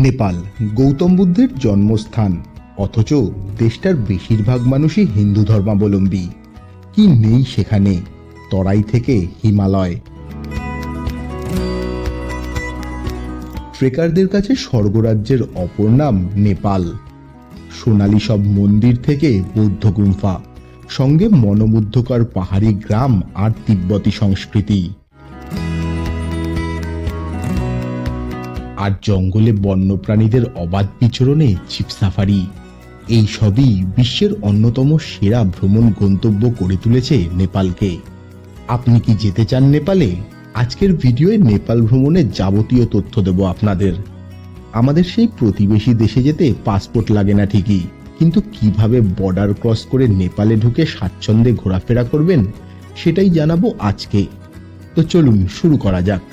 নেপাল গৌতম বুদ্ধের জন্মস্থান, অথচ দেশটার বেশিরভাগ মানুষই হিন্দু ধর্মাবলম্বী। কি নেই সেখানে? তরাই থেকে হিমালয়। ট্রেকারদের কাছে স্বর্গরাজ্যের অপর নাম নেপাল। সোনালী সব মন্দির থেকে বৌদ্ধ গুম্ফা, সঙ্গে মনোমুগ্ধকর পাহাড়ি গ্রাম আর তিব্বতী সংস্কৃতি। আর জঙ্গলে বন্যপ্রাণীদের অবাধ বিচরণে জিপ সাফারি, এই সবই বিশ্বের অন্যতম সেরা ভ্রমণ গন্তব্য করে তুলেছে নেপালকে। আপনি কি যেতে চান নেপালে? আজকের ভিডিওয়ে নেপাল ভ্রমণের যাবতীয় তথ্য দেব আপনাদের। আমাদের সেই প্রতিবেশী দেশে যেতে পাসপোর্ট লাগে না ঠিকই, কিন্তু কিভাবে বর্ডার ক্রস করে নেপালে ঢুকে স্বাচ্ছন্দ্যে ঘোরাফেরা করবেন সেটাই জানাবো আজকে। তো চলুন শুরু করা যাক।